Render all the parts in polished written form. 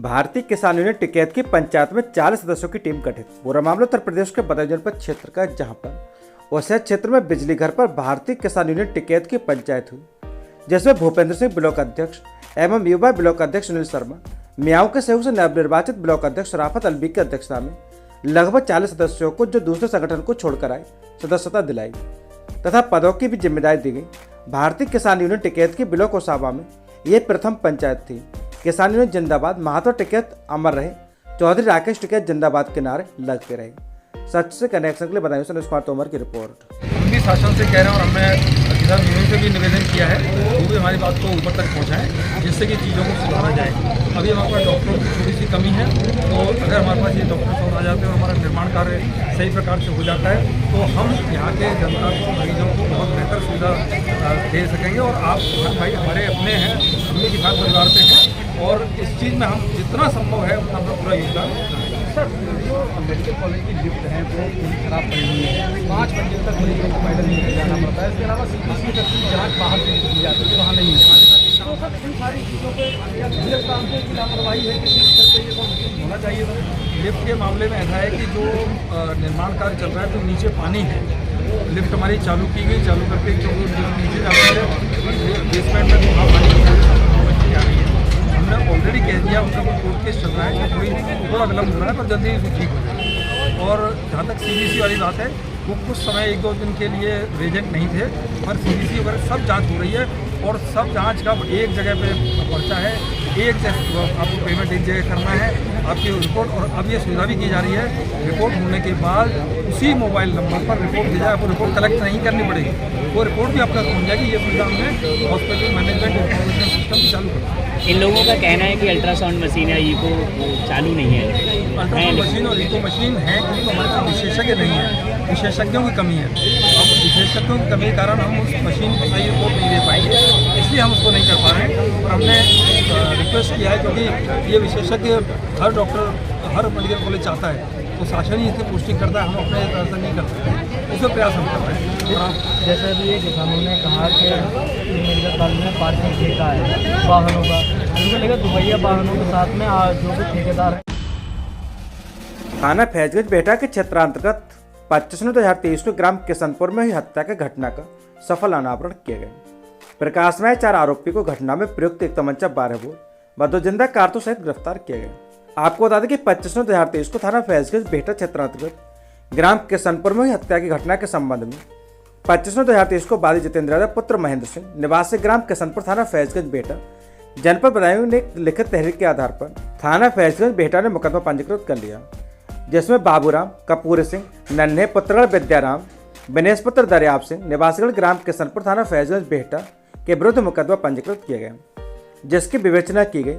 भारतीय किसान यूनियन टिकैत की पंचायत में 40 सदस्यों की टीम गठित। पूरा मामला उत्तर प्रदेश के बदायूं जनपद क्षेत्र का, जहां पर ओसिया क्षेत्र में बिजली घर पर भारतीय किसान यूनियन टिकैत की पंचायत हुई, जिसमें भूपेंद्र सिंह ब्लॉक अध्यक्ष एवं युवा ब्लॉक अध्यक्ष सुनील शर्मा, मियाओं के सहयोग से नवनिर्वाचित ब्लॉक अध्यक्ष राफत अलवी की अध्यक्षता में लगभग 40 सदस्यों को, जो दूसरे संगठन को छोड़कर आए, सदस्यता दिलाई तथा पदों की भी जिम्मेदारी दी गई। भारतीय किसान यूनियन टिकैत की ब्लॉक ओसावा में ये प्रथम पंचायत थी। किसान यूनियन जिंदाबाद, महात्मा टिकैत अमर रहे, चौधरी राकेश टिकैत जिंदाबाद के नारे लगते रहे। सच से कनेक्शन के लिए बदायूं से अनुज तोमर की रिपोर्ट। हम भी शासन से कह रहे हैं और हमने किसान यूनियन से भी निवेदन किया है वो भी हमारी बात को ऊपर तक पहुँचाएं, जिससे कि चीज़ों को सुधारा जाए। अभी हमारे पास डॉक्टरों की थोड़ी सी कमी है, तो अगर हमारे पास ये डॉक्टर सब आ जाते हैं और हमारा निर्माण कार्य सही प्रकार से हो जाता है तो हम यहाँ के जनता को, मरीजों को बहुत बेहतर सुविधा दे सकेंगे। और आप भाई हमारे अपने हैं, हम भी किसान परिवार से हैं और इस चीज़ में हम जितना संभव है उतना अपना पूरा योगदान। सर, जो मेडिकल कॉलेज की लिफ्ट है वो पूरी खराब पड़ी हुई है, 5 मंजिल तक मरीजों को पैदल नहीं जाना पड़ता है। इसके अलावा सीपीसी तक की जाँच बाहर से की जाती है, वहाँ नहीं है। तो सर इन सारी चीज़ों पर काम की लापरवाही है, किसी स्तर पर ये सब होना चाहिए था। लिफ्ट के मामले में ऐसा है कि जो निर्माण कार्य चल रहा है तो नीचे पानी है, लिफ्ट हमारी चालू की गई, चालू करके जो नीचे जाती है बेसमेंट में वहाँ पानी आ रही है। हमने ऑलरेडी कह दिया, उनका कोई कोर्ट केस चल रहा है कि थोड़ा विलम्ब हो रहा है पर जल्दी ठीक हो जाए। और जहाँ तक सीबीसी वाली बात है, वो कुछ समय 1-2 दिन के लिए रेजेंट नहीं थे, पर सीबीसी वगैरह सब जांच हो रही है और सब जांच का एक जगह पे पर्चा है, एक जगह आपको पेमेंट एक जगह करना है, आपकी रिपोर्ट। और अब ये सुविधा भी की जा रही है, रिपोर्ट होने के बाद उसी मोबाइल नंबर पर रिपोर्ट दी जाए, आपको रिपोर्ट कलेक्ट नहीं करनी पड़ेगी, वो रिपोर्ट भी आपका पहुँच जाएगी। ये सुविधा हमने हॉस्पिटल मैनेजमेंट इंफॉर्मेशन सिस्टम भी चालू कर। इन लोगों का कहना है कि अल्ट्रासाउंड मशीन है, इको चालू नहीं है। अल्ट्रासाउंड मशीन और इको मशीन है क्योंकि हमारे पास विशेषज्ञ नहीं है, विशेषज्ञों की कमी है। अब विशेषज्ञों की कमी के कारण हम उस मशीन को सही रिपोर्ट नहीं दे पाएंगे, इसलिए हम उसको नहीं कर पा रहे हैं। और हमने रिक्वेस्ट किया है क्योंकि ये विशेषज्ञ हर डॉक्टर, हर मेडिकल कॉलेज चाहता है, तो शासन ही इसकी पुष्टि करता है, हम अपने तरह से नहीं कर सकते, उसका प्रयास हम कर रहे हैं। जैसे अभी ये किसानों ने कहा कि मेडिकल कॉलेज में पार्किंग ठेका है वाहनों का, उनको लेकर दुपहिया वाहनों के साथ में जो भी ठेकेदार है। थाना फैजगंज बेहटा के क्षेत्रांतर्गत 25/9/2023 को ग्राम किशनपुर में हुई हत्या की घटना का सफल अनावरण किया गया। प्रकाश में 4 आरोपी को घटना में प्रयुक्त एक तमंचा 12 बोर व 2 जिंदा कारतूस सहित गिरफ्तार किया गया। आपको बता दें कि 25/9/2023 को थाना फैजगंज बेहटा क्षेत्रांतर्गत ग्राम किशनपुर में हुई हत्या की घटना के संबंध में 25/9/2023 को बादी जितेंद्र यादव पुत्र महेंद्र सिंह निवासी ग्राम किशनपुर थाना फैजगंज बेहटा जनपद बदायूं ने लिखित तहरीर के आधार पर थाना फैजगंज बेहटा ने मुकदमा पंजीकृत कर लिया, जिसमें बाबूराम, कपूर सिंह, नन्हे पुत्रगढ़ विद्याराम, विनेश पुत्र दरियाब सिंह निवासीगढ़ ग्राम किशनपुर थाना फैजगंज बेहटा के विरुद्ध मुकदमा पंजीकृत किया गया, जिसकी विवेचना की गई।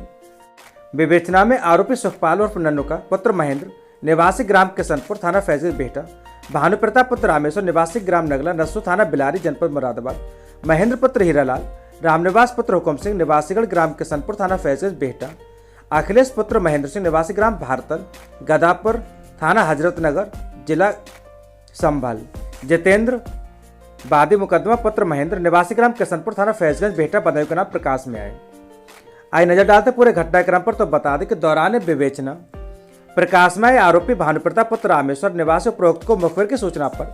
विवेचना में आरोपी सुखपाल और नन्नू का पुत्र महेंद्र निवासी ग्राम किशनपुर थाना फैजगंज बेहटा, भानु प्रताप पुत्र रामेश्वर निवासी ग्राम नगला नस्सू थाना बिलारी जनपद मुरादाबाद, महेंद्र पुत्र हीरालाल, रामनिवास पुत्र हुकुम सिंह निवासीगढ़ ग्राम किशनपुर थाना फैजगंज बेहटा, अखिलेश पुत्र महेंद्र सिंह निवासी ग्राम भारतल गदापुर थाना हजरतनगर जिला संभल, जितेंद्र बादी मुकदमा पुत्र महेंद्र निवासी ग्राम किशनपुर थाना फैजगंज बेहटा बदायूं का नाम प्रकाश में आए। आई नजर डालते पूरे घटनाक्रम पर तो बता दें कि दौरान विवेचना प्रकाश में आए आरोपी भानुप्रताप पुत्र रामेश्वर निवासी उपरोक्त को मुखबिर की सूचना पर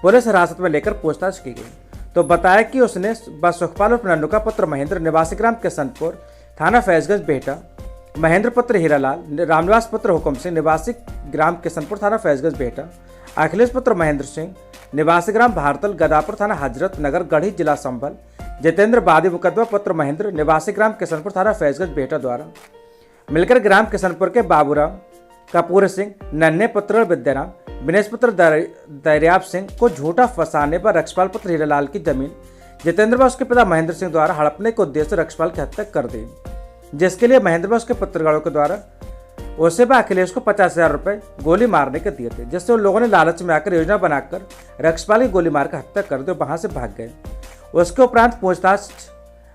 पुलिस हिरासत में लेकर पूछताछ की गई, तो बताया कि उसने सुखपाल और नन्नू का पुत्र महेंद्र निवासी ग्राम किशनपुर थाना फैजगंज बेहटा, महेंद्र पुत्र हीरालाल, रामनिवास पुत्र हुकुम सिंह निवासी ग्राम किशनपुर थाना फैजगंज बेहटा, अखिलेश पुत्र महेंद्र सिंह निवासी ग्राम भारतल गदापुर थाना हजरत नगर गढ़ी जिला संभल, जितेंद्र बादी मुकदमा पुत्र महेंद्र निवासी ग्राम किशनपुर थाना फैजगंज बेहटा द्वारा मिलकर ग्राम किशनपुर के बाबूराम, कपूर सिंह, नन्हे पुत्र विद्याराम, विनेश पुत्र दरियाब सिंह को झूठा फंसाने पर रक्षपाल पुत्र हीरालाल की जमीन जितेंद्र व उसके पिता महेंद्र सिंह द्वारा हड़पने के उद्देश्य से रक्षपाल की हत्या कर दी, जिसके लिए महेंद्र व उसके पुत्रगढ़ों के द्वारा उसे व अखिलेश को 50,000 रुपये गोली मारने के दिए थे, जिससे उन लोगों ने लालच में आकर योजना बनाकर रक्षपाल की गोली मारकर हत्या कर दी और वहां से भाग गए। उसके उपरांत पूछताछ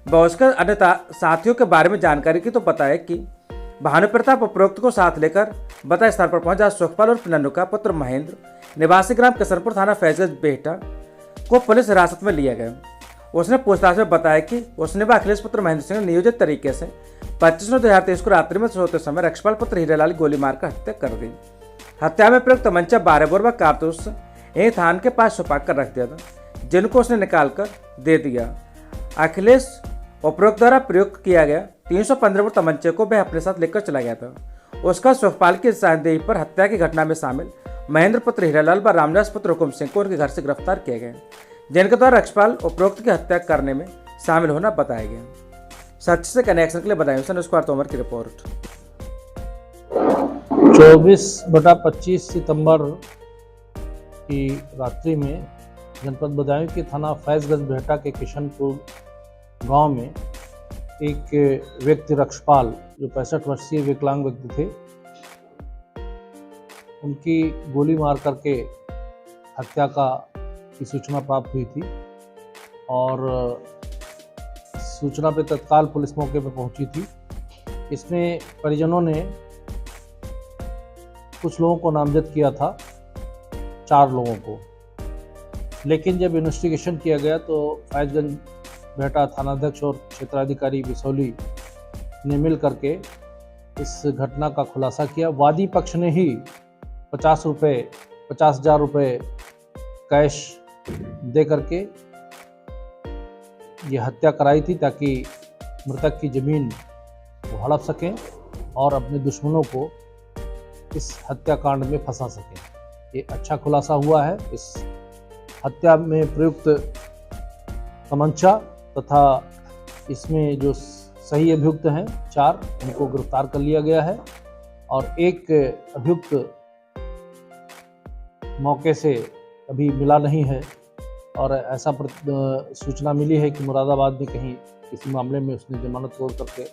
व उसके अन्य साथियों के बारे में जानकारी की तो बताया कि भानु प्रताप उपरोक्त को साथ लेकर बता स्थल पर पहुंचा। सुखपाल और नन्नू का पुत्र महेंद्र निवासी ग्राम किशनपुर थाना फैजगंज बेहटा को पुलिस हिरासत में लिया गया उसने पूछताछ में बताया कि उसने व अखिलेश पुत्र महेंद्र सिंह ने नियोजित तरीके से 25/9/2023 को रात्रि में सोते समय रक्षपाल पुत्र हीरेलाल गोली मारकर हत्या कर दी। हत्या में प्रयुक्त तमंचा 12 बोर व कारतूस एक थान के पास छुपा कर रख दिया था, जिनको उसने निकाल कर दे दिया। अखिलेश उपरोक्त द्वारा प्रयुक्त किया गया 315 बोर तमंचे को वह अपने साथ लेकर चला गया था। उसका सुखपाल की निशानदेही पर हत्या की घटना में शामिल महेंद्र पुत्र हीरेलाल व रामदास पुत्र हुकुम सिंह को उनके घर से गिरफ्तार किया गया, जिनके द्वारा रक्षपाल उपरोक्त की हत्या करने में शामिल होना बताया गया। सच से कनेक्शन के लिए बताएं न्यूज़ कुमार तोमर की रिपोर्ट। 24/25 सितंबर की रात्रि में जनपद बदायूं के थाना फैजगंज बेहटा के किशनपुर गांव में एक व्यक्ति रक्षपाल जो 65 वर्षीय विकलांग व्यक्ति थे, उनकी गोली मार करके हत्या की सूचना प्राप्त हुई थी और सूचना पे तत्काल पुलिस मौके पर पहुंची थी। इसमें परिजनों ने कुछ लोगों को नामजद किया था, 4 लोगों को, लेकिन जब इन्वेस्टिगेशन किया गया तो फैजगंज बेहटा थानाध्यक्ष और क्षेत्राधिकारी बिसौली ने मिल करके इस घटना का खुलासा किया। वादी पक्ष ने ही 50,000 रुपये कैश दे करके ये हत्या कराई थी ताकि मृतक की ज़मीन वो हड़प सकें और अपने दुश्मनों को इस हत्याकांड में फंसा सकें। ये अच्छा खुलासा हुआ है। इस हत्या में प्रयुक्त तमंचा तथा इसमें जो सही अभियुक्त हैं 4, उनको गिरफ्तार कर लिया गया है और एक अभियुक्त मौके से अभी मिला नहीं है और ऐसा सूचना मिली है कि मुरादाबाद में कहीं किसी मामले में उसने जमानत तोड़ करके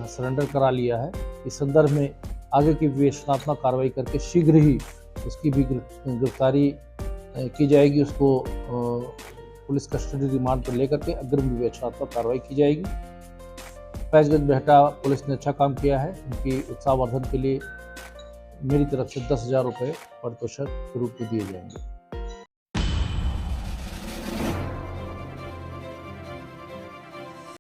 सरेंडर करा लिया है। इस संदर्भ में आगे की विवेचनात्मक कार्रवाई करके शीघ्र ही उसकी भी गिरफ्तारी की जाएगी। उसको पुलिस कस्टडी रिमांड पर लेकर के अग्रिम विवेचनात्मक कार्रवाई की जाएगी। फैजगंज बेहटा पुलिस ने अच्छा काम किया है। उनकी उत्साहवर्धन के लिए मेरी तरफ से 10,000 रुपये पारितोषिक के रूप में दिए जाएंगे।